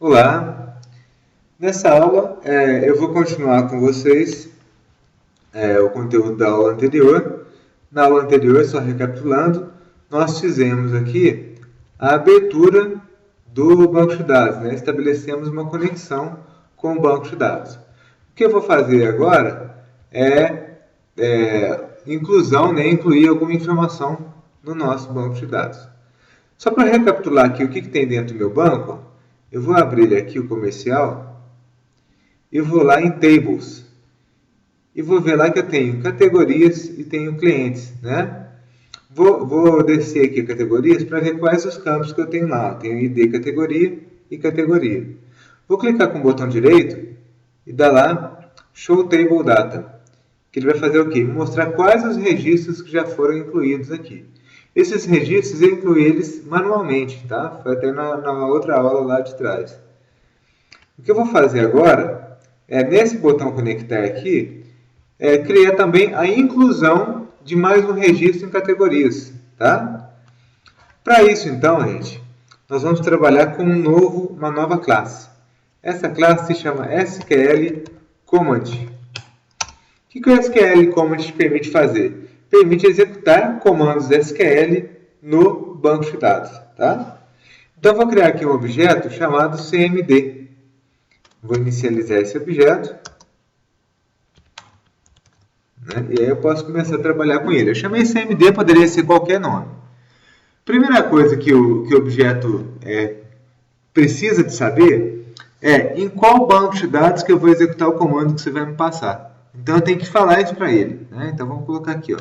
Olá, nessa aula eu vou continuar com vocês o conteúdo da aula anterior. Na aula anterior, só recapitulando, nós fizemos aqui a abertura do banco de dados, né? Estabelecemos uma conexão com o banco de dados. O que eu vou fazer agora é inclusão, né? Incluir alguma informação no nosso banco de dados. Só para recapitular aqui o que tem dentro do meu banco, eu vou abrir aqui o comercial e vou lá em Tables. E vou ver lá que eu tenho categorias e tenho clientes, né? Vou descer aqui categorias para ver quais os campos que eu tenho lá. Eu tenho ID categoria e categoria. Vou clicar com o botão direito e dar lá Show Table Data. Que ele vai fazer o quê? Mostrar quais os registros que já foram incluídos aqui. Esses registros eu incluí eles manualmente, tá? Foi até na outra aula lá de trás. O que eu vou fazer agora é, nesse botão conectar aqui, criar também a inclusão de mais um registro em categorias, tá? Para isso, então, gente, nós vamos trabalhar com uma nova classe. Essa classe se chama SQL Command. O que o SQL Command permite fazer? Permite executar comandos SQL no banco de dados, tá? Então, vou criar aqui um objeto chamado CMD. Vou inicializar esse objeto. Né? E aí eu posso começar a trabalhar com ele. Eu chamei CMD, poderia ser qualquer nome. Primeira coisa que o objeto precisa de saber é em qual banco de dados que eu vou executar o comando que você vai me passar. Então, eu tenho que falar isso para ele. Né? Então, vamos colocar aqui, ó,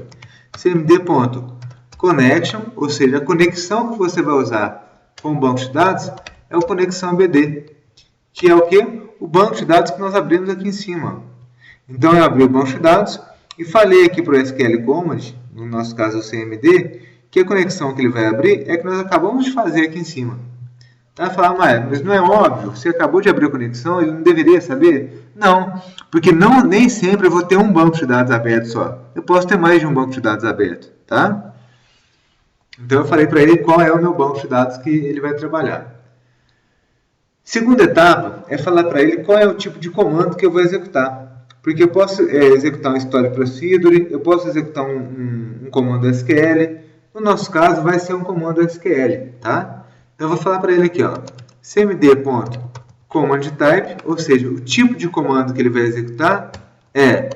cmd.connection, ou seja, a conexão que você vai usar com o banco de dados é o conexão BD, que é o quê? O banco de dados que nós abrimos aqui em cima. Então, eu abri o banco de dados e falei aqui para o SQL Command, no nosso caso o CMD, que a conexão que ele vai abrir é que nós acabamos de fazer aqui em cima. Vai falar, mas não é óbvio? Você acabou de abrir a conexão, ele não deveria saber? Não, porque nem sempre eu vou ter um banco de dados aberto só. Eu posso ter mais de um banco de dados aberto, tá? Então eu falei para ele qual é o meu banco de dados que ele vai trabalhar. Segunda etapa é falar para ele qual é o tipo de comando que eu vou executar. Porque eu posso executar um Story Procedure, eu posso executar um comando SQL. No nosso caso, vai ser um comando SQL, tá? Então, eu vou falar para ele aqui, ó, cmd.commandType, ou seja, o tipo de comando que ele vai executar é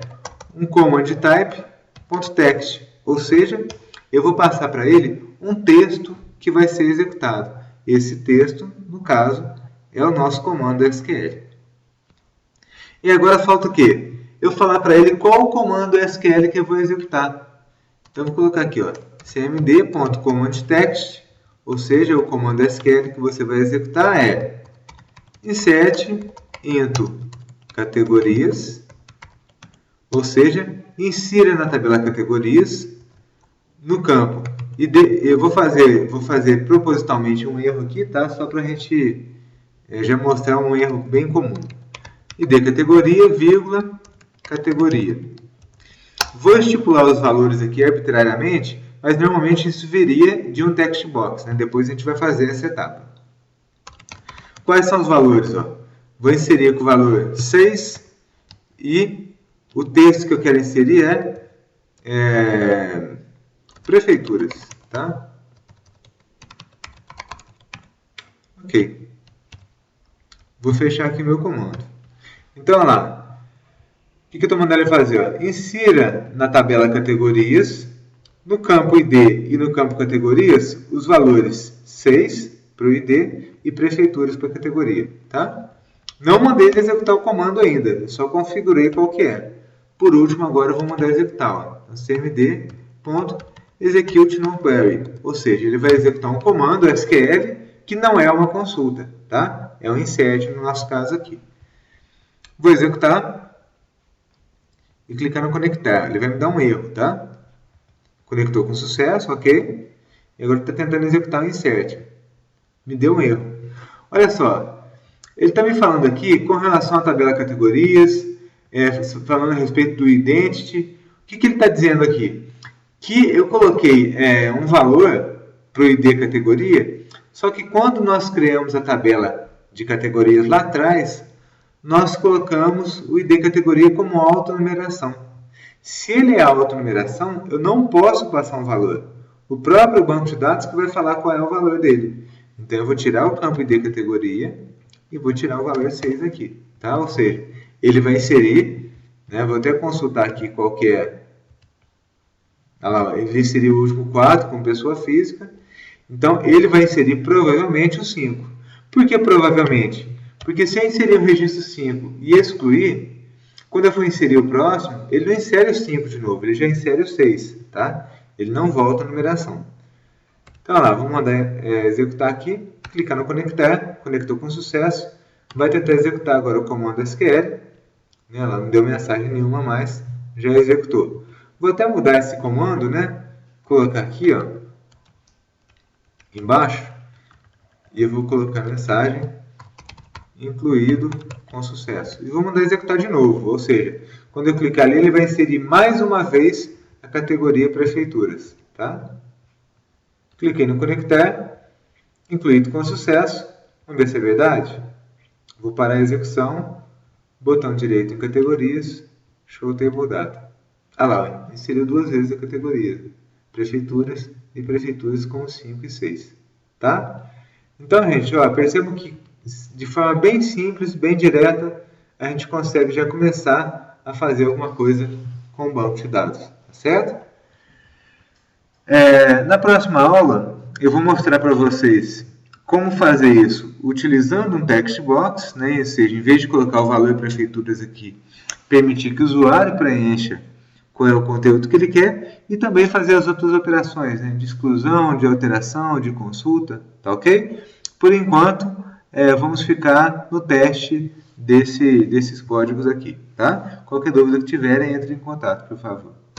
um commandType.text, ou seja, eu vou passar para ele um texto que vai ser executado. Esse texto, no caso, é o nosso comando SQL. E agora falta o quê? Eu falar para ele qual o comando SQL que eu vou executar. Então, eu vou colocar aqui, ó, cmd.commandText, ou seja, o comando SQL que você vai executar é insert into categorias, ou seja, insira na tabela categorias no campo. E eu vou fazer propositalmente um erro aqui, tá? Só para a gente já mostrar um erro bem comum. ID categoria, vírgula, categoria. Vou estipular os valores aqui arbitrariamente, mas normalmente isso viria de um text box, né? Depois a gente vai fazer essa etapa. Quais são os valores? Ó? Vou inserir com o valor 6 e o texto que eu quero inserir é prefeituras. Tá? Ok. Vou fechar aqui meu comando. Então, olha lá. O que eu estou mandando ele fazer? Ó? Insira na tabela categorias, no campo ID e no campo categorias, os valores 6 para o ID e prefeituras para a categoria. Tá? Não mandei ele executar o comando ainda, eu só configurei qual que é. Por último, agora eu vou mandar executar. Ó. cmd.executeNoQuery, ou seja, ele vai executar um comando SQL que não é uma consulta. Tá? É um insert no nosso caso aqui. Vou executar e clicar no conectar. Ele vai me dar um erro, tá? Conectou com sucesso, ok? E agora está tentando executar o insert. Me deu um erro. Olha só, ele está me falando aqui com relação à tabela categorias, falando a respeito do identity. O que ele está dizendo aqui? Que eu coloquei um valor para o ID categoria, só que quando nós criamos a tabela de categorias lá atrás, nós colocamos o ID categoria como autonumeração. Se ele é autonumeração, eu não posso passar um valor. O próprio banco de dados que vai falar qual é o valor dele. Então, eu vou tirar o campo ID categoria e vou tirar o valor 6 aqui. Tá? Ou seja, ele vai inserir, né? Vou até consultar aqui qual que é. Olha lá, ele inseriu o último 4 como pessoa física. Então, ele vai inserir provavelmente o 5. Por que provavelmente? Porque se eu inserir o registro 5 e excluir, quando eu for inserir o próximo, ele não insere o 5 de novo, ele já insere o 6. Tá? Ele não volta a numeração. Então, olha lá, vamos mandar executar aqui, clicar no conectar, conectou com sucesso. Vai tentar executar agora o comando SQL. Ela não deu mensagem nenhuma mais, já executou. Vou até mudar esse comando, né? Colocar aqui, ó, embaixo, e eu vou colocar a mensagem incluído com sucesso. E vou mandar executar de novo, ou seja, quando eu clicar ali, ele vai inserir mais uma vez a categoria prefeituras. Tá? Cliquei no conectar, incluído com sucesso. Vamos ver se é verdade. Vou parar a execução, botão direito em categorias, Show Table Data. Ah lá, inseriu 2 vezes a categoria, prefeituras e prefeituras com 5 e 6. Tá? Então, gente, ó, percebam que de forma bem simples, bem direta, a gente consegue já começar a fazer alguma coisa com o banco de dados. Tá certo? Na próxima aula, eu vou mostrar para vocês como fazer isso utilizando um text box, né? Ou seja, em vez de colocar o valor prefeituras aqui, permitir que o usuário preencha qual é o conteúdo que ele quer e também fazer as outras operações, né? De exclusão, de alteração, de consulta, tá ok? Por enquanto, vamos ficar no teste desses códigos aqui, tá? Qualquer dúvida que tiverem, entre em contato, por favor.